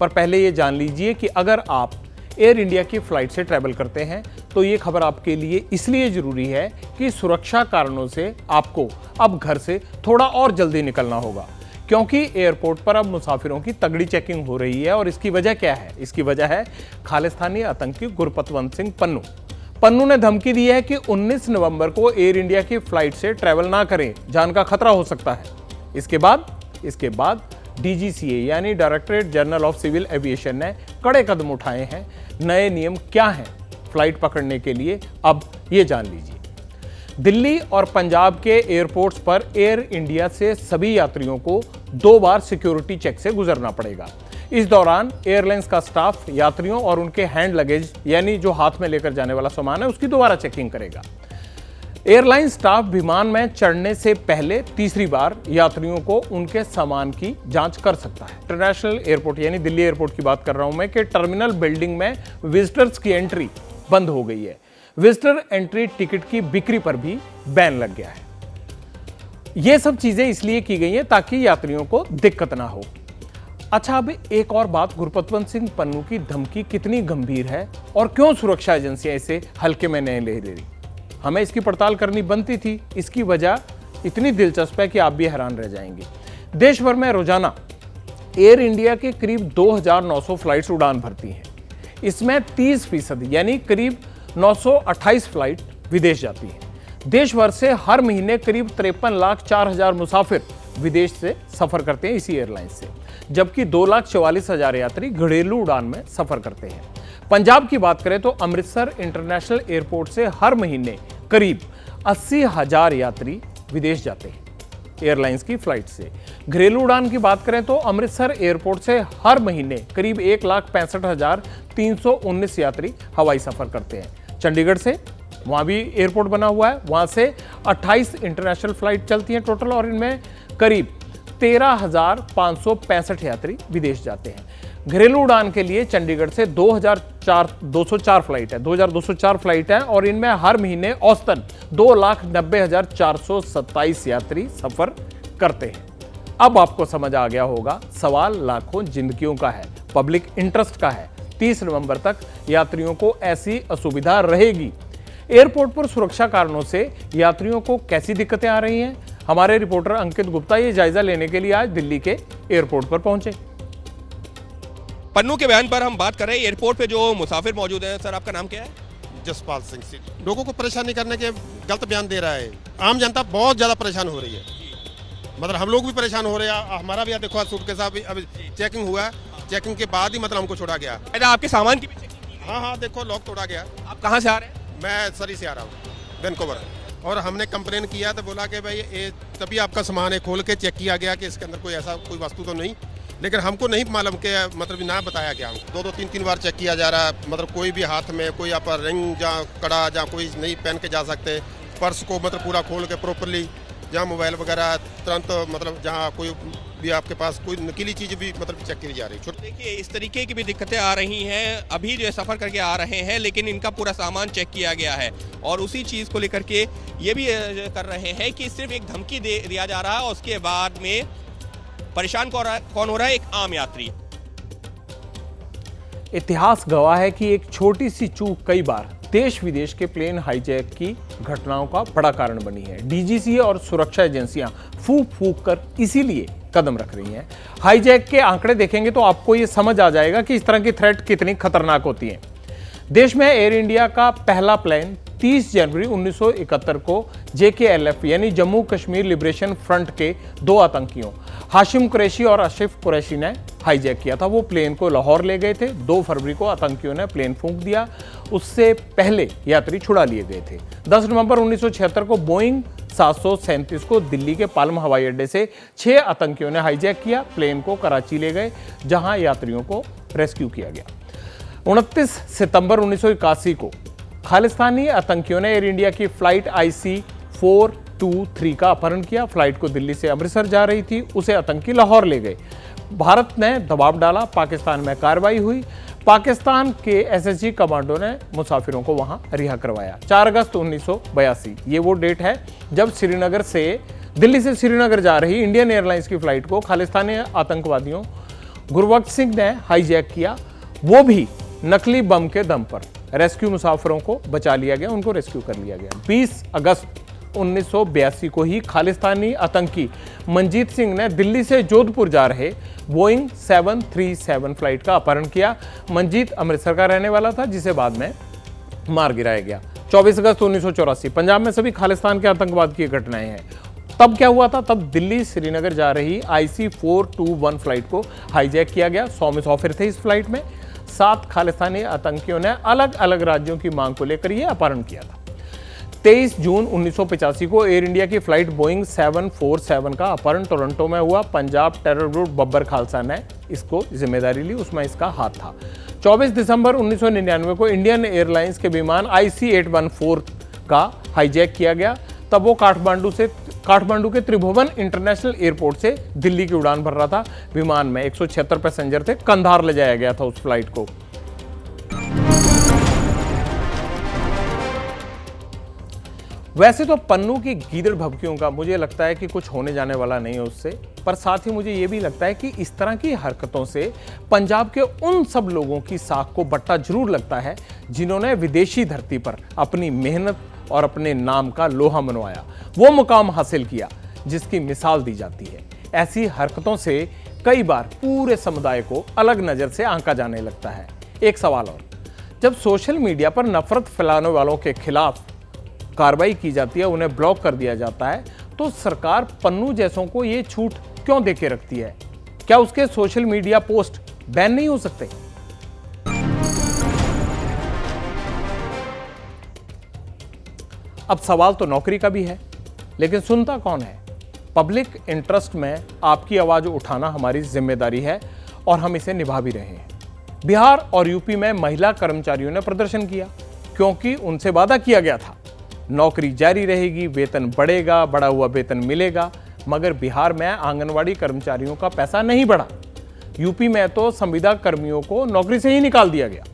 पर पहले ये जान लीजिए कि अगर आप एयर इंडिया की फ्लाइट से ट्रैवल करते हैं तो ये खबर आपके लिए इसलिए जरूरी है कि सुरक्षा कारणों से आपको अब घर से थोड़ा और जल्दी निकलना होगा, क्योंकि एयरपोर्ट पर अब मुसाफिरों की तगड़ी चेकिंग हो रही है। और इसकी वजह क्या है? इसकी वजह है खालिस्तानी आतंकी गुरपतवंत सिंह पन्नू। पन्नू ने धमकी दी है कि 19 नवंबर को एयर इंडिया की फ्लाइट से ट्रैवल ना करें, जान का खतरा हो सकता है। इसके बाद DGCA यानी directorate general of civil aviation ने कड़े कदम उठाए हैं। नए नियम क्या हैं फ्लाइट पकड़ने के लिए, अब ये जान लीजिए। दिल्ली और पंजाब के एयरपोर्ट्स पर एयर इंडिया से सभी यात्रियों को 2 बार सिक्योरिटी चेक से गुजरना पड़ेगा। इस दौरान एयरलाइंस का स्टाफ यात्रियों और उनके हैंड लगेज यानी जो हाथ में लेकर जाने वाला सामान है उसकी दोबारा चेकिंग करेगा। एयरलाइन स्टाफ विमान में चढ़ने से पहले तीसरी बार यात्रियों को उनके सामान की जांच कर सकता है। इंटरनेशनल एयरपोर्ट यानी दिल्ली एयरपोर्ट की बात कर रहा हूं मैं कि टर्मिनल बिल्डिंग में विजिटर्स की एंट्री बंद हो गई है। विजिटर एंट्री टिकट की बिक्री पर भी बैन लग गया है। यह सब चीजें इसलिए की गई हैं ताकि यात्रियों को दिक्कत ना हो। अच्छा, अब एक और बात, गुरपतवंत सिंह पन्नू की धमकी कितनी गंभीर है और क्यों सुरक्षा एजेंसियां इसे हल्के में नहीं ले रही? हमें इसकी पड़ताल करनी बनती थी। इसकी वजह इतनी दिलचस्प है कि आप भी हैरान रह जाएंगे। देश भर में रोजाना एयर इंडिया के करीब 2900 फ्लाइट्स उड़ान भरती हैं। इसमें 30% यानी करीब 928 फ्लाइट विदेश जाती हैं। देश भर से हर महीने करीब 53,04,000 मुसाफिर विदेश से सफर करते हैं इसी एयरलाइन से, जबकि 2,44,000 यात्री घरेलू उड़ान में सफर करते हैं। पंजाब की बात करें तो अमृतसर इंटरनेशनल एयरपोर्ट से हर महीने करीब 80,000 यात्री विदेश जाते हैं एयरलाइंस की फ्लाइट से। घरेलू उड़ान की बात करें तो अमृतसर एयरपोर्ट से हर महीने करीब 1,65,319 यात्री हवाई सफर करते हैं। चंडीगढ़ से, वहां भी एयरपोर्ट बना हुआ है, वहां से 28 इंटरनेशनल फ्लाइट चलती हैं टोटल और इनमें करीब 13,565 यात्री विदेश जाते हैं। घरेलू उड़ान के लिए चंडीगढ़ से 2,204 फ्लाइट है, 2,204 फ्लाइट है और इनमें हर महीने औसतन 2,90,427 यात्री सफर करते हैं। अब आपको समझ आ गया होगा, सवाल लाखों जिंदगियों का है, पब्लिक इंटरेस्ट का है। 30 नवंबर तक यात्रियों को ऐसी असुविधा रहेगी। एयरपोर्ट पर सुरक्षा कारणों से यात्रियों को कैसी दिक्कतें आ रही हैं, हमारे रिपोर्टर अंकित गुप्ता ये जायजा लेने के लिए आज दिल्ली के एयरपोर्ट पर पहुंचे। पन्नू के बयान पर हम बात कर रहे हैं। एयरपोर्ट पे जो मुसाफिर मौजूद हैं, सर आपका नाम क्या है? जसपाल सिंह से लोगों को परेशान नहीं करने के गलत बयान दे रहा है। आम जनता बहुत ज़्यादा परेशान हो रही है, मतलब हम लोग भी परेशान हो रहे हैं। हमारा भी देखो सूट के साथ अभी चेकिंग हुआ, चेकिंग के बाद ही मतलब हमको छोड़ा गया। आपके सामान की भी चेकिंग? हाँ, देखो लॉक तोड़ा गया। आप कहाँ से आ रहे हैं? मैं सरी से आ रहा हूँ, वैनकूवर। और हमने कंप्लेन किया तो बोला कि भाई ये तभी आपका सामान है, खोल के चेक किया गया कि इसके अंदर कोई ऐसा कोई वस्तु तो नहीं, लेकिन हमको नहीं मालूम कि मतलब ना बताया गया हमको। 2-2 3-3 बार चेक किया जा रहा है, मतलब कोई भी हाथ में कोई आप रिंग जहाँ कड़ा जहाँ कोई नहीं पहन के जा सकते, पर्स को मतलब पूरा खोल के प्रॉपरली, जहाँ मोबाइल वगैरह तुरंत मतलब जहाँ कोई भी आपके पास कोई नकीली चीज़ भी मतलब चेक की जा रही है। देखिए इस तरीके की भी दिक्कतें आ रही हैं। अभी जो सफ़र करके आ रहे हैं लेकिन इनका पूरा सामान चेक किया गया है और उसी चीज़ को लेकर के ये भी कर रहे हैं कि सिर्फ एक धमकी दिया जा रहा है और उसके बाद में परेशान कौन हो रहा है? एक आम यात्री। इतिहास गवाह है कि एक छोटी सी चूक कई बार देश विदेश के प्लेन हाईजैक की घटनाओं का बड़ा कारण बनी है। डीजीसी और सुरक्षा एजेंसियां फूंक फूंक कर इसीलिए कदम रख रही हैं। हाईजैक के आंकड़े देखेंगे तो आपको ये समझ आ जाएगा कि इस तरह की थ्रेट कितनी खतरनाक होती है। देश में एयर इंडिया का पहला प्लेन 30 जनवरी 1971 को JKLF यानी जम्मू कश्मीर लिबरेशन फ्रंट के 2 आतंकियों हाशिम कुरैशी और आसिफ कुरैशी ने हाईजैक किया था। वो प्लेन को लाहौर ले गए थे। 2 फरवरी को आतंकियों ने प्लेन फूंक दिया, उससे पहले यात्री छुड़ा लिए गए थे। 10 नवंबर 1976 को बोइंग 737 को दिल्ली के पालम हवाई अड्डे से 6 आतंकियों ने हाईजैक किया। प्लेन को कराची ले गए जहां यात्रियों को रेस्क्यू किया गया। 29 सितंबर 1981 को खालिस्तानी आतंकियों ने एयर इंडिया की फ्लाइट IC423 का अपहरण किया। फ्लाइट को दिल्ली से अमृतसर जा रही थी, उसे आतंकी लाहौर ले गए। भारत ने दबाव डाला, पाकिस्तान में कार्रवाई हुई। पाकिस्तान के SSG कमांडो ने मुसाफिरों को वहां रिहा करवाया। 4 अगस्त 1982 ये वो डेट है जब दिल्ली से श्रीनगर जा रही इंडियन एयरलाइंस की फ्लाइट को खालिस्तानी आतंकवादियों गुरबख्श सिंह ने हाईजैक किया, वो भी नकली बम के दम पर। रेस्क्यू मुसाफिरों को बचा लिया गया, उनको रेस्क्यू कर लिया गया। 20 अगस्त 1982 को ही खालिस्तानी आतंकी मंजीत सिंह ने दिल्ली से जोधपुर जा रहे बोइंग 737 फ्लाइट का अपहरण किया। मंजीत अमृतसर का रहने वाला था, जिसे बाद में मार गिराया गया। 24 अगस्त 1984 पंजाब में सभी खालिस्तान के आतंकवाद की घटनाएं हैं। तब क्या हुआ था? तब दिल्ली श्रीनगर जा रही IC421 फ्लाइट को हाईजैक किया गया। 100 मुसाफिर थे इस फ्लाइट में। 7 खालिस्तानी आतंकियों ने अलग अलग राज्यों की मांग को लेकर यह अपहरण किया था। 23 जून 1985 को एयर इंडिया की फ्लाइट बोइंग 747 का अपहरण टोरंटो में हुआ। पंजाब टेरर ग्रुप बब्बर खालसा ने इसको जिम्मेदारी ली, उसमें इसका हाथ था। 24 दिसंबर 1999 को इंडियन एयरलाइंस के विमान IC814 का हाईजैक किया गया। तब वो काठमांडू के त्रिभुवन इंटरनेशनल एयरपोर्ट से दिल्ली की उड़ान भर रहा था। विमान में 176 पैसेंजर थे। कंधार ले जाया गया था उस फ्लाइट को। वैसे तो पन्नू की गीदड़ भभकियों का मुझे लगता है कि कुछ होने जाने वाला नहीं है उससे, पर साथ ही मुझे ये भी लगता है कि इस तरह की हरकतों से पंजाब के उन सब लोगों की साख को बट्टा जरूर लगता है जिन्होंने विदेशी धरती पर अपनी मेहनत और अपने नाम का लोहा मनवाया, वो मुकाम हासिल किया जिसकी मिसाल दी जाती है। ऐसी हरकतों से कई बार पूरे समुदाय को अलग नज़र से आंका जाने लगता है। एक सवाल और, जब सोशल मीडिया पर नफरत फैलाने वालों के खिलाफ कार्रवाई की जाती है, उन्हें ब्लॉक कर दिया जाता है, तो सरकार पन्नू जैसों को ये छूट क्यों देके रखती है? क्या उसके सोशल मीडिया पोस्ट बैन नहीं हो सकते? अब सवाल तो नौकरी का भी है, लेकिन सुनता कौन है? पब्लिक इंटरेस्ट में आपकी आवाज उठाना हमारी जिम्मेदारी है और हम इसे निभा भी रहे हैं। बिहार और यूपी में महिला कर्मचारियों ने प्रदर्शन किया क्योंकि उनसे वादा किया गया था नौकरी जारी रहेगी, वेतन बढ़ेगा, बढ़ा हुआ वेतन मिलेगा, मगर बिहार में आंगनवाड़ी कर्मचारियों का पैसा नहीं बढ़ा। यूपी में तो संविदा कर्मियों को नौकरी से ही निकाल दिया गया।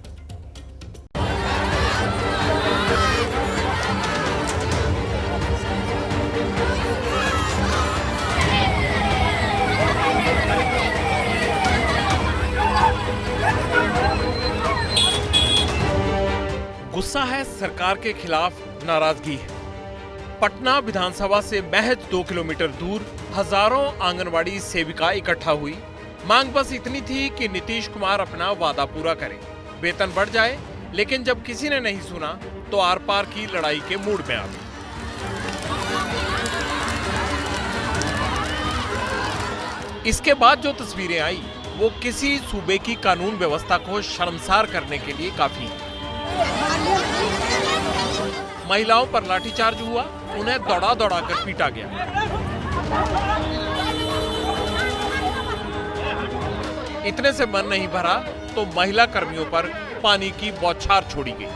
गुस्सा है, सरकार के खिलाफ नाराजगी है। पटना विधानसभा से महज 2 किलोमीटर दूर हजारों आंगनवाड़ी सेविका इकट्ठा हुई। मांग बस इतनी थी कि नीतीश कुमार अपना वादा पूरा करें, वेतन बढ़ जाए। लेकिन जब किसी ने नहीं सुना तो आर पार की लड़ाई के मूड में आ गई। इसके बाद जो तस्वीरें आई वो किसी सूबे की कानून व्यवस्था को शर्मसार करने के लिए काफी है। महिलाओं पर लाठीचार्ज हुआ, उन्हें दौड़ा दौड़ा कर पीटा गया। इतने से मन नहीं भरा तो महिला कर्मियों पर पानी की बौछार छोड़ी गई।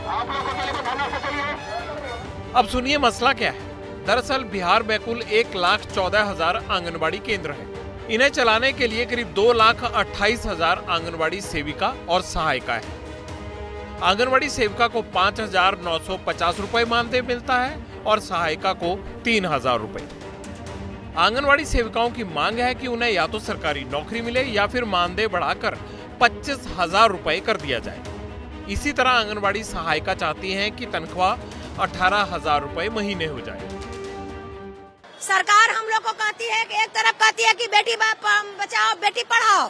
अब सुनिए मसला क्या है। दरअसल बिहार में कुल 1,14,000 आंगनबाड़ी केंद्र हैं। इन्हें चलाने के लिए करीब 2,28,000 आंगनबाड़ी सेविका और सहायिका है। आंगनवाड़ी सेविका को 5,950 रुपए मानदेय मिलता है और सहायिका को 3,000 रुपए। आंगनवाड़ी सेविकाओं की मांग है कि उन्हें या तो सरकारी नौकरी मिले या फिर मानदेय बढ़ाकर 25,000 रुपए कर दिया जाए। इसी तरह आंगनवाड़ी सहायिका चाहती हैं कि तनख्वाह 18,000 रुपए महीने हो जाए। सरकार हम लोग को कहती है कि एक तरफ कहती है कि बेटी बचाओ बेटी पढ़ाओ,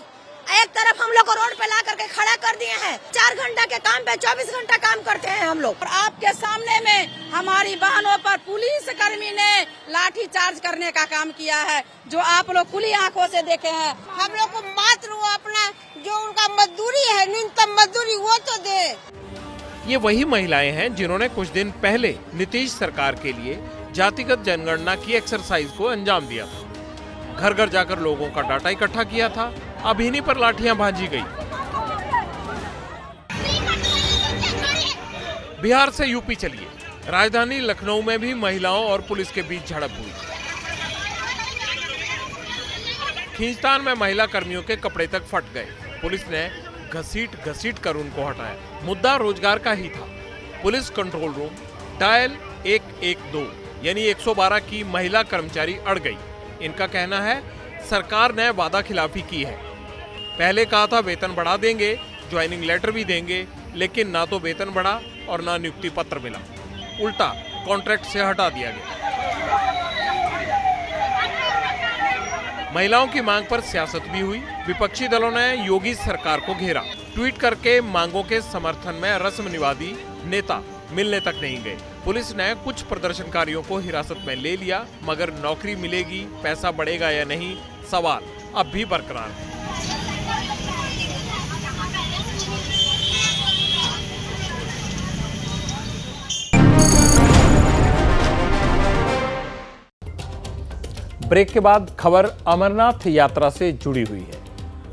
एक तरफ हम लोग को रोड पे ला करके खड़ा कर दिए हैं। 4 घंटा के काम पे 24 घंटा काम करते हैं हम लोग। और आपके सामने में हमारी बहनों पर पुलिस कर्मी ने लाठी चार्ज करने का काम किया है, जो आप लोग खुली आंखों से देखे हैं। हम लोग को मात्र वो अपना जो उनका मजदूरी है, न्यूनतम मजदूरी वो तो दे। ये वही महिलाएं हैं जिन्होंने कुछ दिन पहले नीतीश सरकार के लिए जातिगत जनगणना की एक्सरसाइज को अंजाम दिया था। घर घर जाकर लोगों का डाटा इकट्ठा किया था। अब इन्हीं पर लाठियां भांजी गई। बिहार से यूपी चलिए, राजधानी लखनऊ में भी महिलाओं और पुलिस के बीच झड़प हुई। खींचतान में महिला कर्मियों के कपड़े तक फट गए। पुलिस ने घसीट कर उनको हटाया। मुद्दा रोजगार का ही था। पुलिस कंट्रोल रूम डायल 112 यानी 112 की महिला कर्मचारी अड़ गई। इनका कहना है सरकार ने वादा खिलाफी की है। पहले कहा था वेतन बढ़ा देंगे, ज्वाइनिंग लेटर भी देंगे, लेकिन ना तो वेतन बढ़ा और ना नियुक्ति पत्र मिला। उल्टा कॉन्ट्रैक्ट से हटा दिया गया। महिलाओं की मांग पर सियासत भी हुई। विपक्षी दलों ने योगी सरकार को घेरा। ट्वीट करके मांगों के समर्थन में रस्मनिवादी नेता मिलने तक नहीं गए। पुलिस ने कुछ प्रदर्शनकारियों को हिरासत में ले लिया, मगर नौकरी मिलेगी, पैसा बढ़ेगा या नहीं, सवाल अब भी बरकरार है। ब्रेक के बाद खबर अमरनाथ यात्रा से जुड़ी हुई है,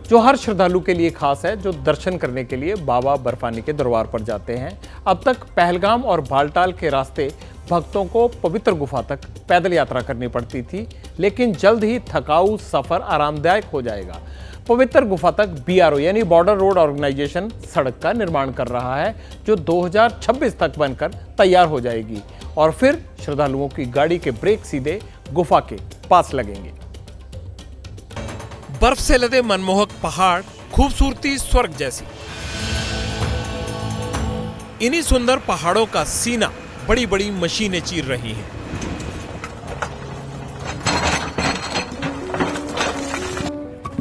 जो हर श्रद्धालु के लिए खास है, जो दर्शन करने के लिए बाबा बर्फानी के दरबार पर जाते हैं। अब तक पहलगाम और बालटाल के रास्ते भक्तों को पवित्र गुफा तक पैदल यात्रा करनी पड़ती थी, लेकिन जल्द ही थकाऊ सफर आरामदायक हो जाएगा। पवित्र गुफा तक BRO यानी बॉर्डर रोड ऑर्गेनाइजेशन सड़क का निर्माण कर रहा है, जो 2026 तक बनकर तैयार हो जाएगी और फिर श्रद्धालुओं की गाड़ी के ब्रेक सीधे गुफा के पास लगेंगे। बर्फ से लदे मनमोहक पहाड़, खूबसूरती स्वर्ग जैसी। इन्हीं सुंदर पहाड़ों का सीना बड़ी बड़ी मशीनें चीर रही हैं।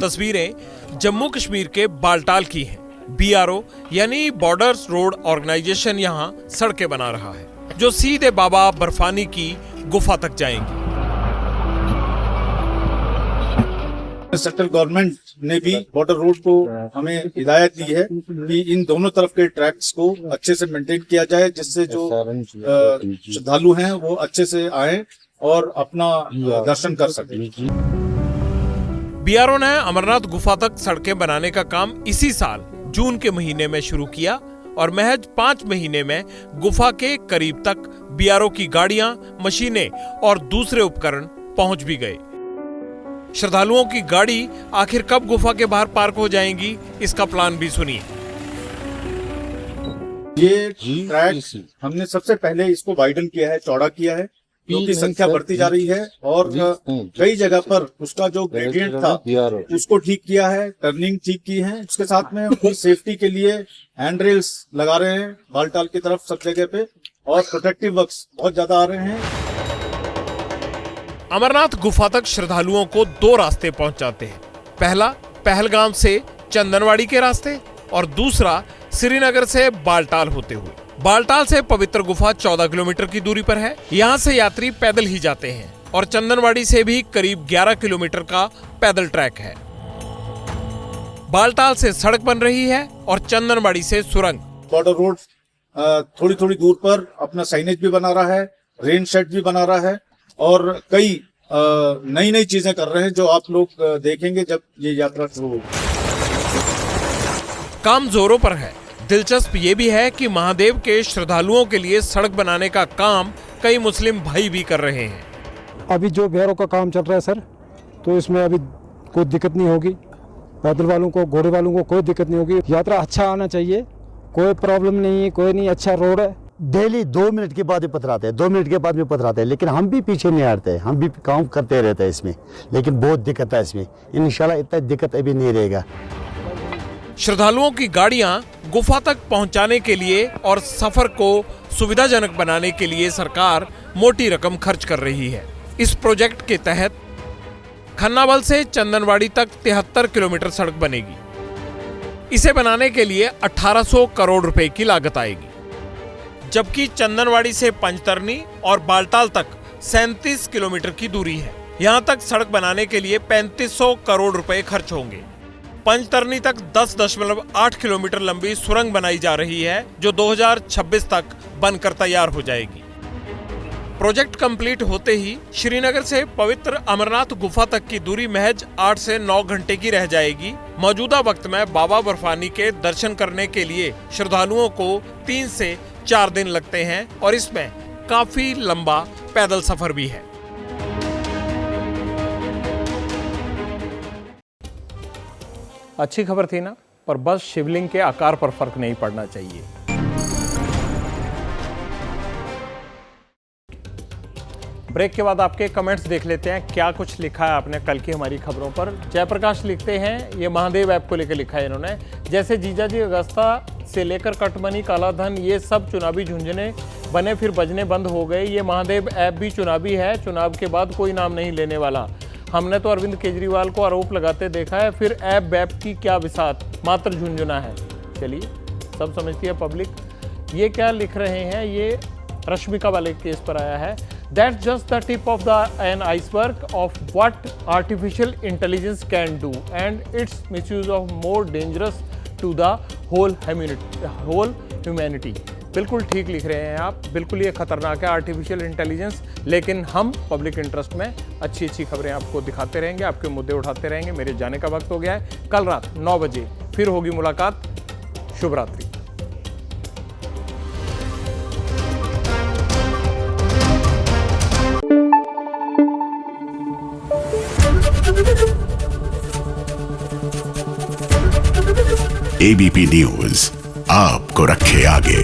तस्वीरें जम्मू कश्मीर के बालटाल की हैं। BRO यानी बॉर्डर्स रोड ऑर्गेनाइजेशन यहां सड़कें बना रहा है, जो सीधे बाबा बर्फानी की गुफा तक जाएंगी। सेंट्रल गवर्नमेंट ने भी बॉर्डर रोड को हमें हिदायत दी है कि इन दोनों तरफ के ट्रैक्स को अच्छे से मेंटेन किया जाए, जिससे जो श्रद्धालु हैं वो अच्छे से आए और अपना दर्शन कर सकें। बीआरओ ने अमरनाथ गुफा तक सड़कें बनाने का काम इसी साल जून के महीने में शुरू किया और महज 5 महीने में गुफा के करीब तक बीआरओ की गाड़ियां, मशीनें और दूसरे उपकरण पहुंच भी गए। श्रद्धालुओं की गाड़ी आखिर कब गुफा के बाहर पार्क हो जाएंगी, इसका प्लान भी सुनिए। ये ट्रैक हमने सबसे पहले इसको वाइडन किया है, चौड़ा किया है, क्योंकि संख्या बढ़ती जा रही है और कई जगह पर उसका जो ग्रेडियंट था उसको ठीक किया है, टर्निंग ठीक की है। उसके साथ में उनकी सेफ्टी के लिए हैंड रेल्स लगा रहे हैं बालटाल की तरफ सब जगह पे, और प्रोटेक्टिव वर्क्स बहुत ज्यादा आ रहे हैं। अमरनाथ गुफा तक श्रद्धालुओं को 2 रास्ते पहुंचाते हैं। पहला पहलगाम से चंदनवाड़ी के रास्ते और दूसरा श्रीनगर से बालटाल होते हुए। बालटाल से पवित्र गुफा 14 किलोमीटर की दूरी पर है। यहाँ से यात्री पैदल ही जाते हैं और चंदनवाड़ी से भी करीब 11 किलोमीटर का पैदल ट्रैक है। बालटाल से सड़क बन रही है और चंदनवाड़ी से सुरंग। बॉर्डर रोड थोड़ी थोड़ी दूर पर अपना साइनेज भी बना रहा है, रेन शेड भी बना रहा है और कई नई नई चीजें कर रहे हैं जो आप लोग देखेंगे जब ये यात्रा शुरू होगी। काम जोरों पर है। दिलचस्प ये भी है कि महादेव के श्रद्धालुओं के लिए सड़क बनाने का काम कई मुस्लिम भाई भी कर रहे हैं। अभी जो बीआरओ का काम चल रहा है सर, तो इसमें अभी कोई दिक्कत नहीं होगी। पैदल वालों को, घोड़े वालों को कोई दिक्कत नहीं होगी। यात्रा अच्छा आना चाहिए, कोई प्रॉब्लम नहीं है, कोई नहीं, अच्छा रोड है। डेली 2 मिनट के बाद भी पथराते हैं, 2 मिनट के बाद भी पथराते हैं, लेकिन हम भी पीछे नहीं हटते, हम भी काम करते रहते हैं इसमें। लेकिन बहुत दिक्कत है इसमें, इंशाल्लाह इतना दिक्कत अभी नहीं रहेगा। श्रद्धालुओं की गाड़ियां गुफा तक पहुंचाने के लिए और सफर को सुविधाजनक बनाने के लिए सरकार मोटी रकम खर्च कर रही है। इस प्रोजेक्ट के तहत खन्नाबल से चंदनवाड़ी तक 73 किलोमीटर सड़क बनेगी। इसे बनाने के लिए 1800 करोड़ रुपए की लागत आएगी, जबकि चंदनवाड़ी से पंचतरनी और बालटाल तक 37 किलोमीटर की दूरी है। यहां तक सड़क बनाने के लिए 3500 करोड़ रुपए खर्च होंगे। पंचतरनी तक 10.8 किलोमीटर लंबी सुरंग बनाई जा रही है, जो 2026 तक बनकर तैयार हो जाएगी। प्रोजेक्ट कंप्लीट होते ही श्रीनगर से पवित्र अमरनाथ गुफा तक की दूरी महज 8 से 9 घंटे की रह जाएगी। मौजूदा वक्त में बाबा बर्फानी के दर्शन करने के लिए श्रद्धालुओं को 3 से 4 दिन लगते हैं और इसमें काफी लंबा पैदल सफर भी है। अच्छी खबर थी ना, पर बस शिवलिंग के आकार पर फर्क नहीं पड़ना चाहिए। ब्रेक के बाद आपके कमेंट्स देख लेते हैं, क्या कुछ लिखा है आपने कल की हमारी खबरों पर। जयप्रकाश लिखते हैं, ये महादेव ऐप को लेकर लिखा है इन्होंने, जैसे जीजा जी अगस्ता से लेकर कटमनी, कालाधन, ये सब चुनावी झुंझुने बने फिर बजने बंद हो गए। ये महादेव ऐप भी चुनावी है, चुनाव के बाद कोई नाम नहीं लेने वाला। हमने तो अरविंद केजरीवाल को आरोप लगाते देखा है, फिर ऐप बैप की क्या बिसात, मात्र झुंझुना है। चलिए, सब समझती है पब्लिक। ये क्या लिख रहे हैं, ये रश्मिका वाले केस पर आया है। That's just the tip of an iceberg of what artificial intelligence can do, and its misuse of more dangerous to the whole humanity. बिल्कुल ठीक लिख रहे हैं आप, बिल्कुल ये खतरनाक है आर्टिफिशियल इंटेलिजेंस, लेकिन हम पब्लिक इंटरेस्ट में अच्छी अच्छी खबरें आपको दिखाते रहेंगे, आपके मुद्दे उठाते रहेंगे। मेरे जाने का वक्त हो गया है। कल रात 9 बजे फिर होगी मुलाकात। शुभ रात्रि। ABP न्यूज आपको रखे आगे।